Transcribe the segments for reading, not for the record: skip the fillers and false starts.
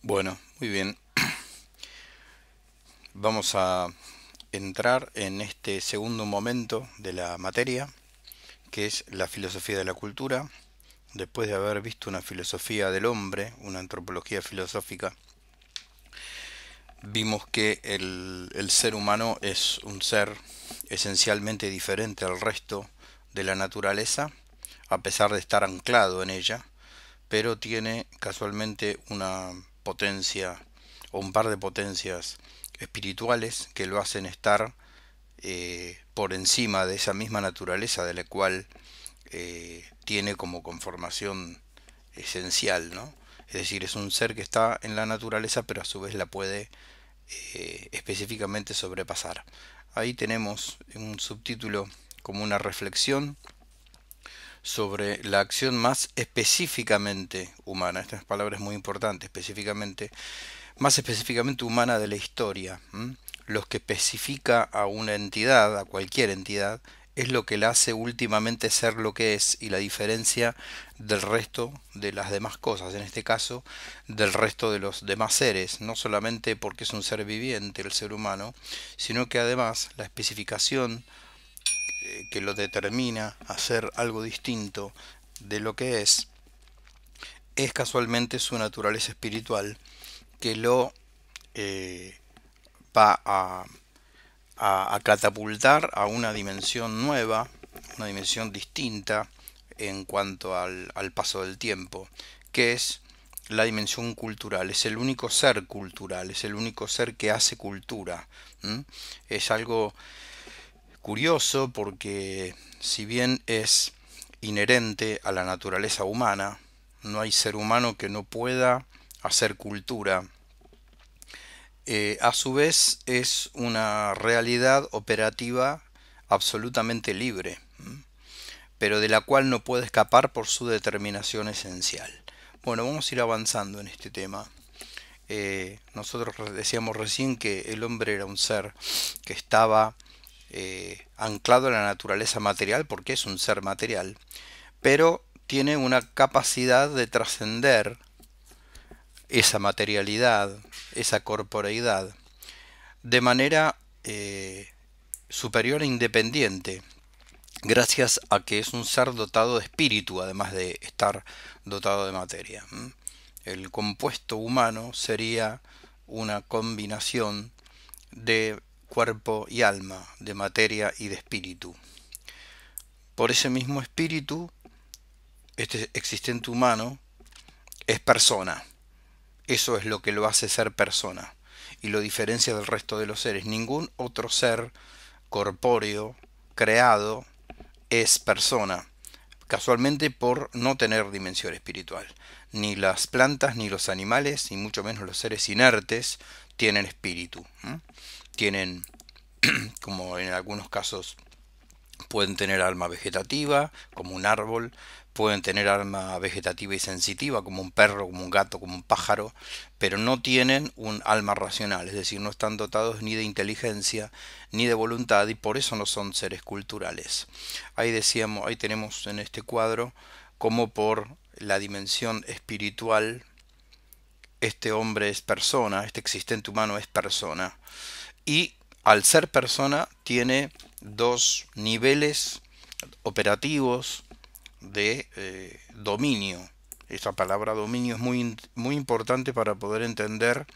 Bueno, muy bien. Vamos a entrar en este segundo momento de la materia, que es la filosofía de la cultura. Después de haber visto una filosofía del hombre, una antropología filosófica, vimos que el ser humano es un ser esencialmente diferente al resto de la naturaleza, a pesar de estar anclado en ella, pero tiene casualmente una potencia o un par de potencias espirituales que lo hacen estar por encima de esa misma naturaleza de la cual tiene como conformación esencial, ¿no? Es decir, es un ser que está en la naturaleza, pero a su vez la puede específicamente sobrepasar. Ahí tenemos un subtítulo como una reflexión sobre la acción más específicamente humana. Esta palabra es muy importante, específicamente, más específicamente humana de la historia. Lo que especifica a una entidad, a cualquier entidad, es lo que la hace últimamente ser lo que es y la diferencia del resto de las demás cosas, en este caso del resto de los demás seres, no solamente porque es un ser viviente el ser humano, sino que además la especificación que lo determina a ser algo distinto de lo que es casualmente su naturaleza espiritual que lo eh, va a catapultar a una dimensión nueva, una dimensión distinta en cuanto al paso del tiempo, que es la dimensión cultural. Es el único ser cultural, es el único ser que hace cultura. ¿M? Es algo curioso porque si bien es inherente a la naturaleza humana, no hay ser humano que no pueda hacer cultura. A su vez es una realidad operativa absolutamente libre, pero de la cual no puede escapar por su determinación esencial. Bueno, vamos a ir avanzando en este tema. Nosotros decíamos recién que el hombre era un ser que estaba anclado a la naturaleza material porque es un ser material, pero tiene una capacidad de trascender esa materialidad, esa corporeidad, de manera superior e independiente, gracias a que es un ser dotado de espíritu, además de estar dotado de materia. El compuesto humano sería una combinación de cuerpo y alma, de materia y de espíritu. Por ese mismo espíritu, este existente humano es persona. Eso es lo que lo hace ser persona y lo diferencia del resto de los seres. Ningún otro ser corpóreo, creado, es persona, casualmente por no tener dimensión espiritual. Ni las plantas, ni los animales, ni mucho menos los seres inertes, tienen espíritu. Tienen, como en algunos casos, pueden tener alma vegetativa, como un árbol, pueden tener alma vegetativa y sensitiva, como un perro, como un gato, como un pájaro, pero no tienen un alma racional, es decir, no están dotados ni de inteligencia ni de voluntad y por eso no son seres culturales. Ahí decíamos, ahí tenemos en este cuadro como por la dimensión espiritual este hombre es persona, este existente humano es persona y al ser persona tiene dos niveles operativos de dominio. Esta palabra dominio es muy importante para poder entender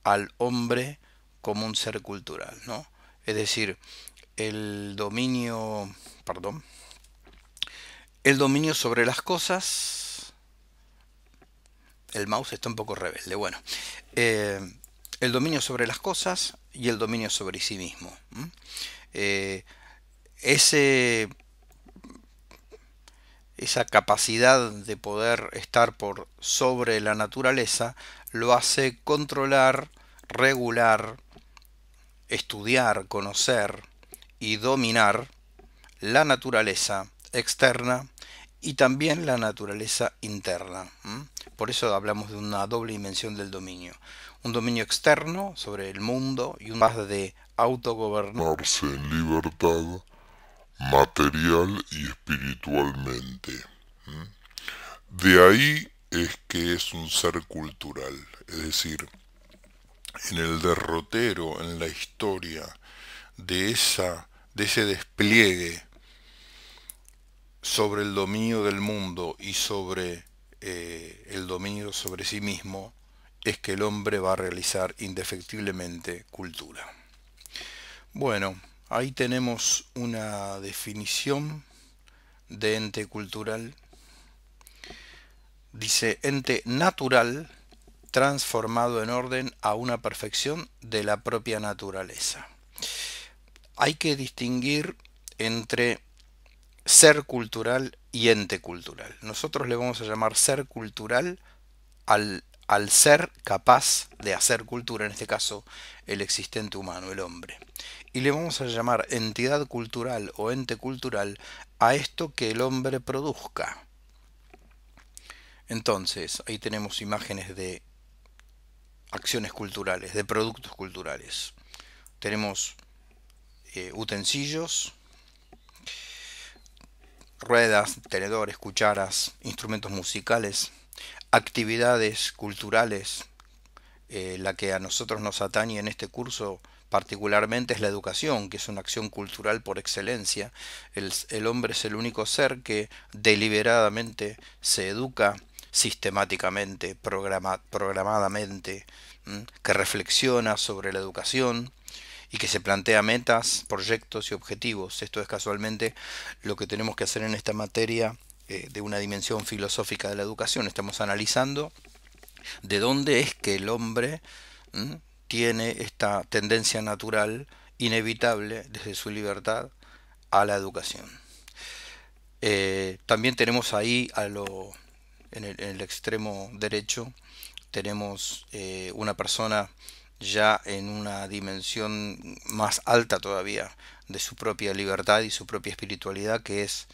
al hombre como un ser cultural, ¿no? Es decir, el dominio, perdón, el dominio sobre las cosas, el mouse está un poco rebelde, bueno, eh, el dominio sobre las cosas y el dominio sobre sí mismo. Eh, ese esa capacidad de poder estar por sobre la naturaleza lo hace controlar, regular, estudiar, conocer y dominar la naturaleza externa y también la naturaleza interna. Por eso hablamos de una doble dimensión del dominio. Un dominio externo sobre el mundo y un más de autogobernarse en libertad material y espiritualmente. De ahí es que es un ser cultural, es decir, en el derrotero, en la historia de ese despliegue sobre el dominio del mundo y sobre el dominio sobre sí mismo, es que el hombre va a realizar indefectiblemente cultura. Bueno, ahí tenemos una definición de ente cultural. Dice ente natural transformado en orden a una perfección de la propia naturaleza. Hay que distinguir entre ser cultural y ente cultural. Nosotros le vamos a llamar ser cultural al ser capaz de hacer cultura, en este caso el existente humano, el hombre. Y le vamos a llamar entidad cultural o ente cultural a esto que el hombre produzca. Entonces, ahí tenemos imágenes de acciones culturales, de productos culturales. Tenemos utensilios, ruedas, tenedores, cucharas, instrumentos musicales, actividades culturales. La que a nosotros nos atañe en este curso particularmente es la educación, que es una acción cultural por excelencia. El hombre es el único ser que deliberadamente se educa sistemáticamente, programadamente, que reflexiona sobre la educación y que se plantea metas, proyectos y objetivos. Esto es casualmente lo que tenemos que hacer en esta materia de una dimensión filosófica de la educación. Estamos analizando de dónde es que el hombre ¿m? Tiene esta tendencia natural inevitable desde su libertad a la educación. También tenemos ahí en el extremo derecho tenemos una persona ya en una dimensión más alta todavía de su propia libertad y su propia espiritualidad, que es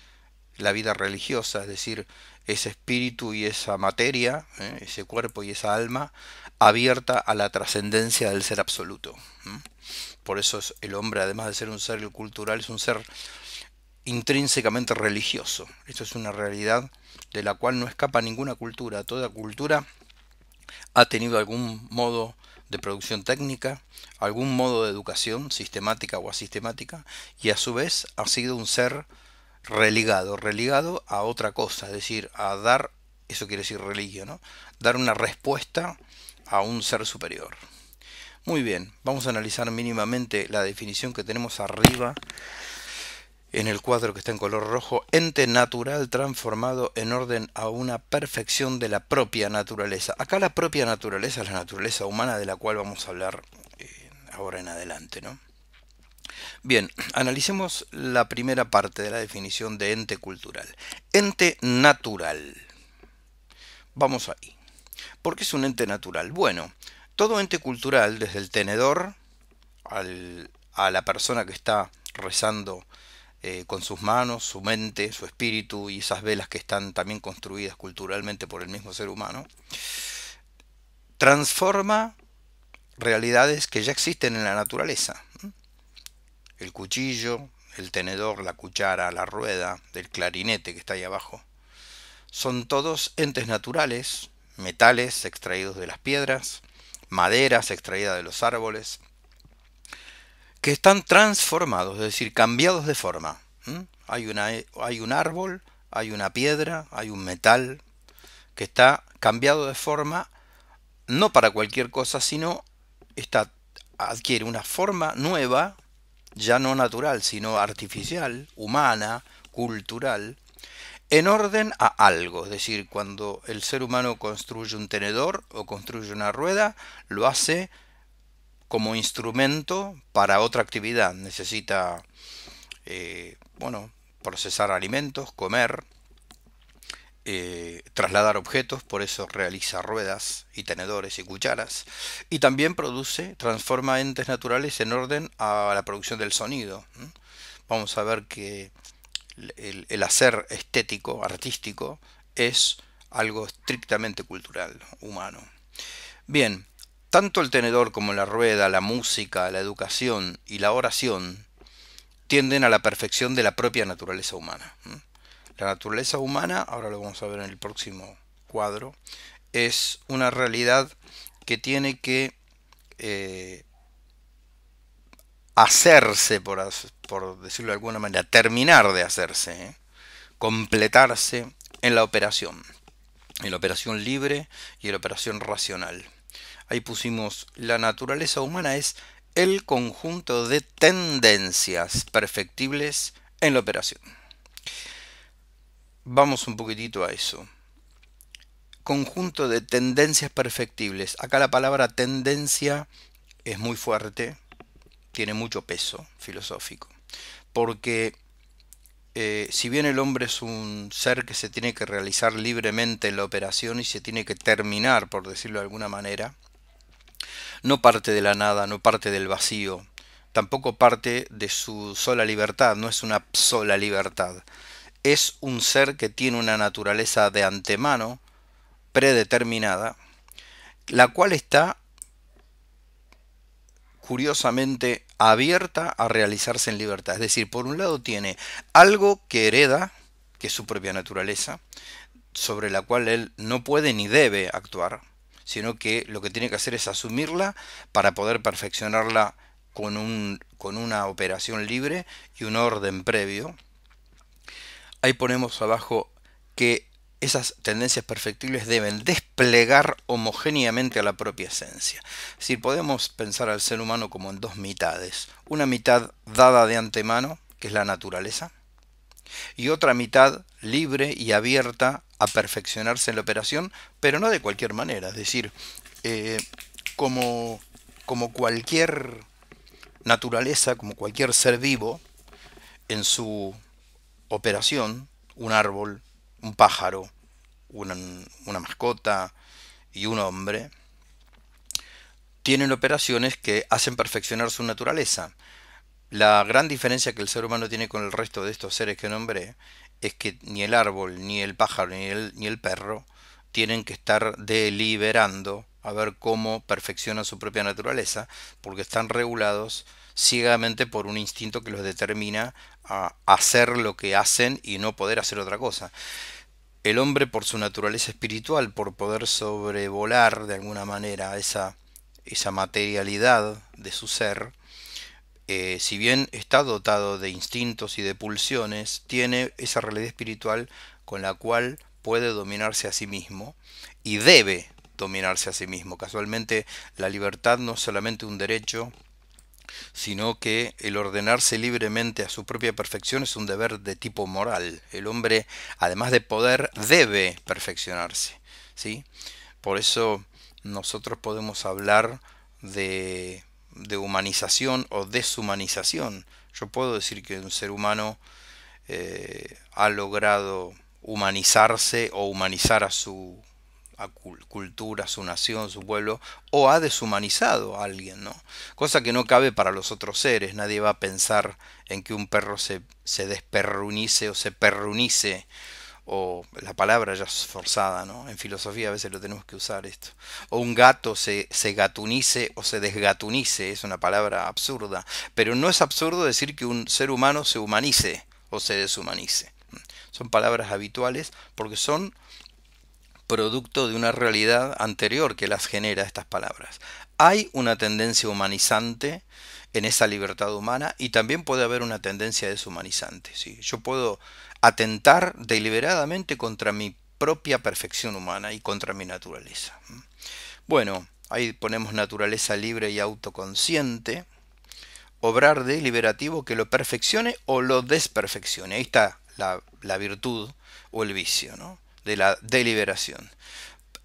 la vida religiosa, es decir, ese espíritu y esa materia, ese cuerpo y esa alma, abierta a la trascendencia del ser absoluto. Por eso el hombre, además de ser un ser cultural, es un ser intrínsecamente religioso. Esto es una realidad de la cual no escapa ninguna cultura. Toda cultura ha tenido algún modo de producción técnica, algún modo de educación sistemática o asistemática, y a su vez ha sido un ser religado a otra cosa, es decir, a dar, eso quiere decir religio, ¿no? Dar una respuesta a un ser superior. Muy bien, vamos a analizar mínimamente la definición que tenemos arriba en el cuadro que está en color rojo: ente natural transformado en orden a una perfección de la propia naturaleza. Acá la propia naturaleza es la naturaleza humana, de la cual vamos a hablar ahora en adelante, ¿no? Bien, analicemos la primera parte de la definición de ente cultural. Ente natural. Vamos ahí. ¿Por qué es un ente natural? Bueno, todo ente cultural, desde el tenedor a la persona que está rezando con sus manos, su mente, su espíritu y esas velas que están también construidas culturalmente por el mismo ser humano, transforma realidades que ya existen en la naturaleza. El cuchillo, el tenedor, la cuchara, la rueda, el clarinete que está ahí abajo, son todos entes naturales, metales extraídos de las piedras, maderas extraídas de los árboles, que están transformados, es decir, cambiados de forma. Hay un árbol, hay una piedra, hay un metal que está cambiado de forma, no para cualquier cosa, sino adquiere una forma nueva, ya no natural, sino artificial, humana, cultural, en orden a algo. Es decir, cuando el ser humano construye un tenedor o construye una rueda, lo hace como instrumento para otra actividad. Necesita, bueno, procesar alimentos, comer, trasladar objetos, por eso realiza ruedas y tenedores y cucharas. Y también transforma entes naturales en orden a la producción del sonido. Vamos a ver que el hacer estético, artístico, es algo estrictamente cultural, humano. Bien, tanto el tenedor como la rueda, la música, la educación y la oración tienden a la perfección de la propia naturaleza humana. La naturaleza humana, ahora lo vamos a ver en el próximo cuadro, es una realidad que tiene que hacerse, por decirlo de alguna manera, terminar de hacerse, completarse en la operación libre y en la operación racional. Ahí pusimos: la naturaleza humana es el conjunto de tendencias perfectibles en la operación. Vamos un poquitito a eso. Conjunto de tendencias perfectibles. Acá la palabra tendencia es muy fuerte, tiene mucho peso filosófico, porque si bien el hombre es un ser que se tiene que realizar libremente en la operación y se tiene que terminar, por decirlo de alguna manera, no parte de la nada, no parte del vacío, tampoco parte de su sola libertad, no es una sola libertad. Es un ser que tiene una naturaleza de antemano predeterminada, la cual está curiosamente abierta a realizarse en libertad. Es decir, por un lado tiene algo que hereda, que es su propia naturaleza, sobre la cual él no puede ni debe actuar, sino que lo que tiene que hacer es asumirla para poder perfeccionarla con una operación libre y un orden previo. Ahí ponemos abajo que esas tendencias perfectibles deben desplegar homogéneamente a la propia esencia. Es decir, podemos pensar al ser humano como en dos mitades. Una mitad dada de antemano, que es la naturaleza, y otra mitad libre y abierta a perfeccionarse en la operación, pero no de cualquier manera. Es decir, eh, como, como cualquier naturaleza, como cualquier ser vivo, en su operación, un árbol, un pájaro, una mascota y un hombre, tienen operaciones que hacen perfeccionar su naturaleza. La gran diferencia que el ser humano tiene con el resto de estos seres que nombré es que ni el árbol, ni el pájaro, ni el perro tienen que estar deliberando a ver cómo perfeccionan su propia naturaleza, porque están regulados ciegamente por un instinto que los determina a hacer lo que hacen y no poder hacer otra cosa. El hombre, por su naturaleza espiritual, por poder sobrevolar de alguna manera esa materialidad de su ser, si bien está dotado de instintos y de pulsiones, tiene esa realidad espiritual con la cual puede dominarse a sí mismo y debe dominarse a sí mismo. Casualmente, la libertad no es solamente un derecho, sino que el ordenarse libremente a su propia perfección es un deber de tipo moral. El hombre, además de poder, debe perfeccionarse, ¿sí? Por eso nosotros podemos hablar de humanización o deshumanización. Yo puedo decir que un ser humano ha logrado humanizarse o humanizar a su cultura, su nación, su pueblo, o ha deshumanizado a alguien, ¿no? Cosa que no cabe para los otros seres. Nadie va a pensar en que un perro se desperrunice o se perrunice, o la palabra ya es forzada, ¿no? En filosofía a veces lo tenemos que usar esto. O un gato se gatunice o se desgatunice, es una palabra absurda. Pero no es absurdo decir que un ser humano se humanice o se deshumanice. Son palabras habituales porque son producto de una realidad anterior que las genera estas palabras. Hay una tendencia humanizante en esa libertad humana y también puede haber una tendencia deshumanizante, ¿sí? Yo puedo atentar deliberadamente contra mi propia perfección humana y contra mi naturaleza. Bueno, ahí ponemos naturaleza libre y autoconsciente, obrar deliberativo que lo perfeccione o lo desperfeccione. Ahí está la virtud o el vicio, ¿no? De la deliberación.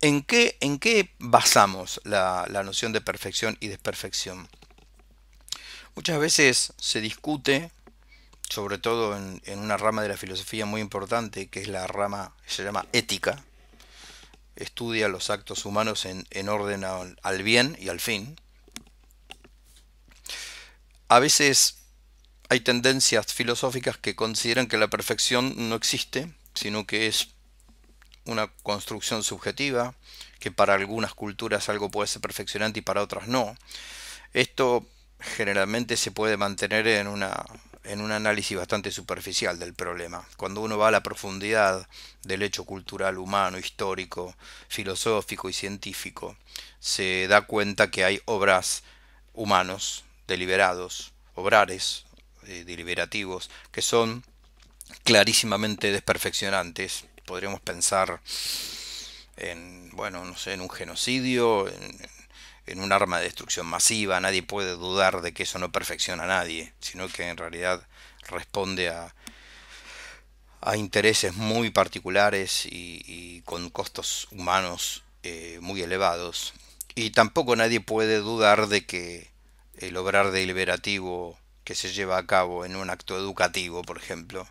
En qué basamos la noción de perfección y desperfección? Muchas veces se discute, sobre todo en una rama de la filosofía muy importante, que es la rama que se llama ética, estudia los actos humanos en orden al bien y al fin. A veces hay tendencias filosóficas que consideran que la perfección no existe, sino que es una construcción subjetiva, que para algunas culturas algo puede ser perfeccionante y para otras no. Esto generalmente se puede mantener en un análisis bastante superficial del problema. Cuando uno va a la profundidad del hecho cultural humano, histórico, filosófico y científico, se da cuenta que hay obras humanos deliberados, obrares deliberativos, que son clarísimamente desperfeccionantes. Podríamos pensar en, bueno, no sé, en un genocidio, en un arma de destrucción masiva. Nadie puede dudar de que eso no perfecciona a nadie, sino que en realidad responde a intereses muy particulares y con costos humanos muy elevados. Y tampoco nadie puede dudar de que el obrar deliberativo que se lleva a cabo en un acto educativo, por ejemplo,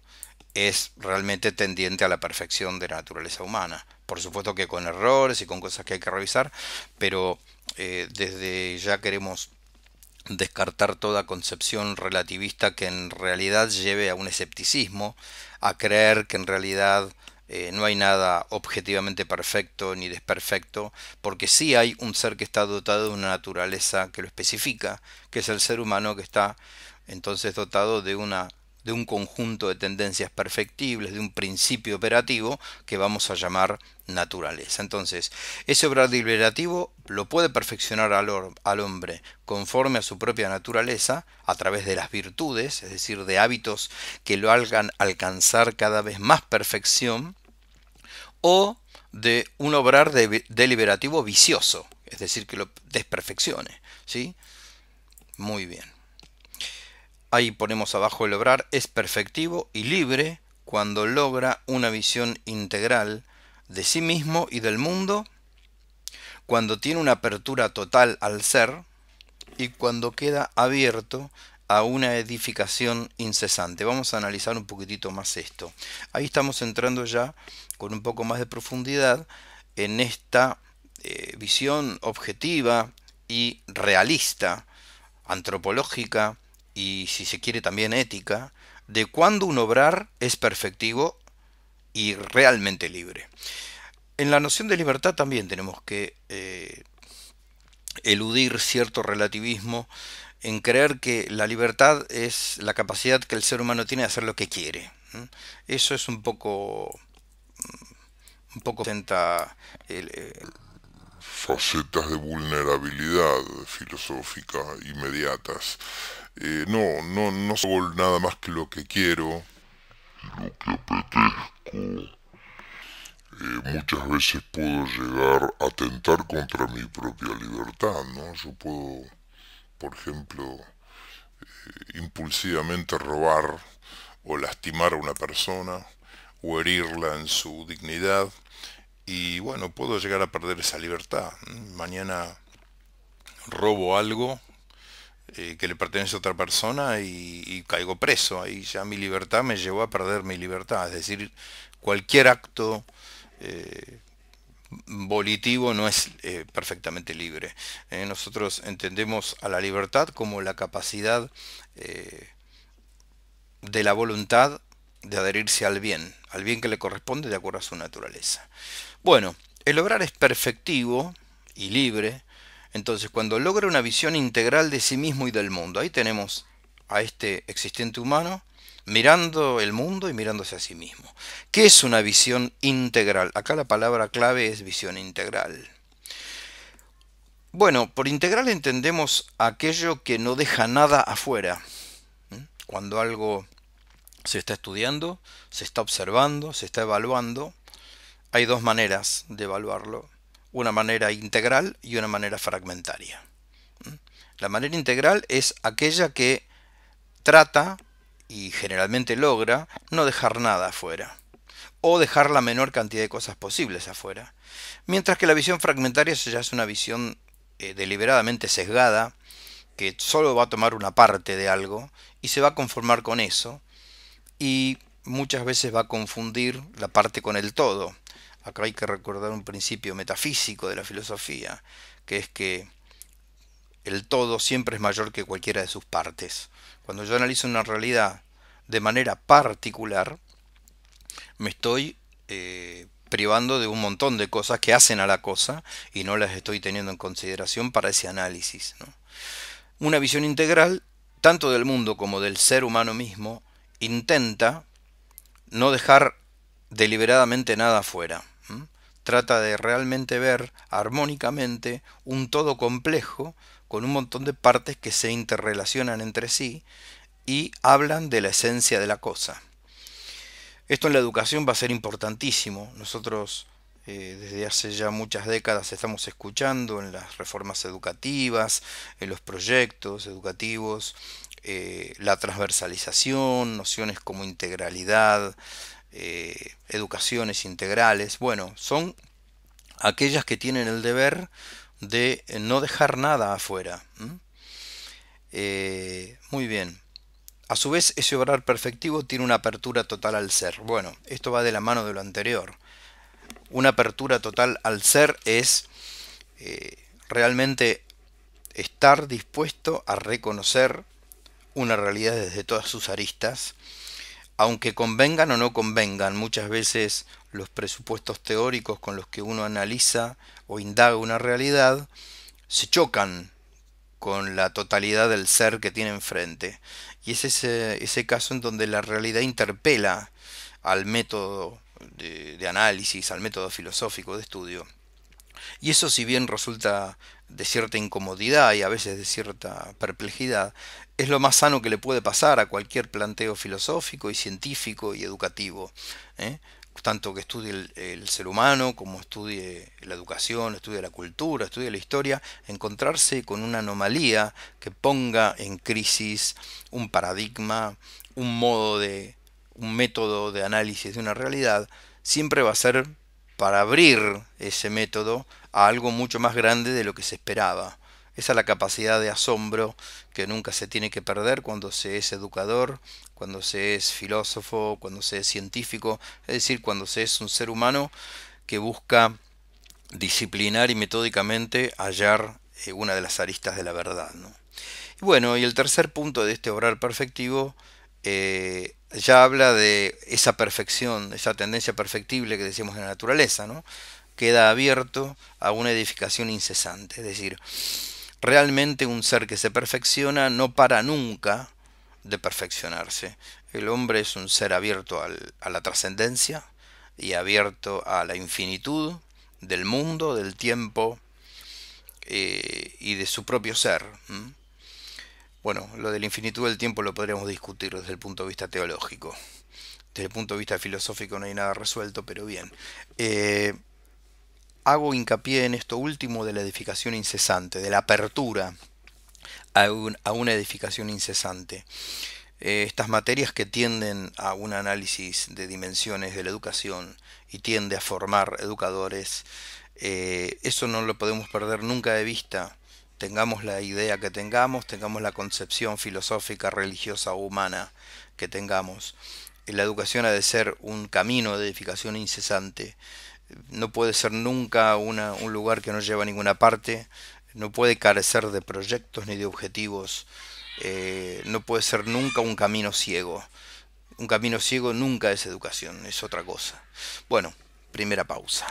es realmente tendiente a la perfección de la naturaleza humana. Por supuesto que con errores y con cosas que hay que revisar, pero desde ya queremos descartar toda concepción relativista que en realidad lleve a un escepticismo, a creer que en realidad no hay nada objetivamente perfecto ni desperfecto, porque sí hay un ser que está dotado de una naturaleza que lo especifica, que es el ser humano, que está entonces dotado de un conjunto de tendencias perfectibles, de un principio operativo que vamos a llamar naturaleza. Entonces, ese obrar deliberativo lo puede perfeccionar al hombre conforme a su propia naturaleza, a través de las virtudes, es decir, de hábitos que lo hagan alcanzar cada vez más perfección, o de un obrar deliberativo vicioso, es decir, que lo desperfeccione. ¿Sí? Muy bien. Ahí ponemos abajo: el obrar es perfectivo y libre cuando logra una visión integral de sí mismo y del mundo, cuando tiene una apertura total al ser y cuando queda abierto a una edificación incesante. Vamos a analizar un poquitito más esto. Ahí estamos entrando ya con un poco más de profundidad en esta visión objetiva y realista, antropológica y, si se quiere, también ética, de cuándo un obrar es perfectivo y realmente libre. En la noción de libertad también tenemos que eludir cierto relativismo en creer que la libertad es la capacidad que el ser humano tiene de hacer lo que quiere. Eso es un poco presenta facetas de vulnerabilidad filosófica inmediatas. No hago nada más que lo que quiero, lo que apetezco. Muchas veces puedo llegar a atentar contra mi propia libertad, ¿no? Yo puedo, por ejemplo, impulsivamente robar o lastimar a una persona o herirla en su dignidad, y bueno, puedo llegar a perder esa libertad. Mañana robo algo que le pertenece a otra persona y caigo preso. Ahí ya mi libertad me llevó a perder mi libertad. Es decir, cualquier acto eh, volitivo no es perfectamente libre. Nosotros entendemos a la libertad como la capacidad eh, de la voluntad de adherirse al bien que le corresponde de acuerdo a su naturaleza. Bueno, el obrar es perfectivo y libre, entonces cuando logra una visión integral de sí mismo y del mundo. Ahí tenemos a este existente humano mirando el mundo y mirándose a sí mismo. ¿Qué es una visión integral? Acá la palabra clave es visión integral. Bueno, por integral entendemos aquello que no deja nada afuera. Cuando algo se está estudiando, se está observando, se está evaluando, hay dos maneras de evaluarlo: una manera integral y una manera fragmentaria. La manera integral es aquella que trata, y generalmente logra, no dejar nada afuera, o dejar la menor cantidad de cosas posibles afuera. Mientras que la visión fragmentaria ya es una visión deliberadamente sesgada, que solo va a tomar una parte de algo y se va a conformar con eso, y muchas veces va a confundir la parte con el todo. Acá hay que recordar un principio metafísico de la filosofía, que es que el todo siempre es mayor que cualquiera de sus partes. Cuando yo analizo una realidad de manera particular, me estoy privando de un montón de cosas que hacen a la cosa y no las estoy teniendo en consideración para ese análisis, ¿no? Una visión integral tanto del mundo como del ser humano mismo, intenta no dejar deliberadamente nada afuera. Trata de realmente ver armónicamente un todo complejo con un montón de partes que se interrelacionan entre sí y hablan de la esencia de la cosa. Esto en la educación va a ser importantísimo. Nosotros desde hace ya muchas décadas estamos escuchando en las reformas educativas, en los proyectos educativos, la transversalización, nociones como integralidad, educaciones integrales. Bueno, son aquellas que tienen el deber de no dejar nada afuera. Muy bien. A su vez, ese obrar perfectivo tiene una apertura total al ser. Bueno, esto va de la mano de lo anterior. Una apertura total al ser es realmente estar dispuesto a reconocer una realidad desde todas sus aristas, aunque convengan o no convengan. Muchas veces los presupuestos teóricos con los que uno analiza o indaga una realidad se chocan con la totalidad del ser que tiene enfrente. Y es ese caso en donde la realidad interpela al método de análisis, al método filosófico de estudio. Y eso, si bien resulta de cierta incomodidad y a veces de cierta perplejidad, es lo más sano que le puede pasar a cualquier planteo filosófico y científico y educativo, ¿eh? Tanto que estudie el ser humano, como estudie la educación, estudie la cultura, estudie la historia, encontrarse con una anomalía que ponga en crisis un paradigma, un método de análisis de una realidad, siempre va a ser para abrir ese método a algo mucho más grande de lo que se esperaba. Esa es la capacidad de asombro que nunca se tiene que perder cuando se es educador, cuando se es filósofo, cuando se es científico, es decir, cuando se es un ser humano que busca disciplinar y metódicamente hallar una de las aristas de la verdad, ¿no? Y bueno, y el tercer punto de este obrar perfectivo ya habla de esa perfección, esa tendencia perfectible que decíamos en la naturaleza, ¿no? Queda abierto a una edificación incesante, es decir, realmente un ser que se perfecciona no para nunca de perfeccionarse. El hombre es un ser abierto a la trascendencia y abierto a la infinitud del mundo, del tiempo y de su propio ser. Bueno, lo de la infinitud del tiempo lo podríamos discutir desde el punto de vista teológico. Desde el punto de vista filosófico no hay nada resuelto, pero bien. Hago hincapié en esto último de la edificación incesante, de la apertura a una edificación incesante. Estas materias que tienden a un análisis de dimensiones de la educación y tiende a formar educadores, eso no lo podemos perder nunca de vista. Tengamos la idea que tengamos la concepción filosófica, religiosa o humana que tengamos. La educación ha de ser un camino de edificación incesante. No puede ser nunca un lugar que no lleva a ninguna parte. No puede carecer de proyectos ni de objetivos. No puede ser nunca un camino ciego. Un camino ciego nunca es educación, es otra cosa. Bueno, primera pausa.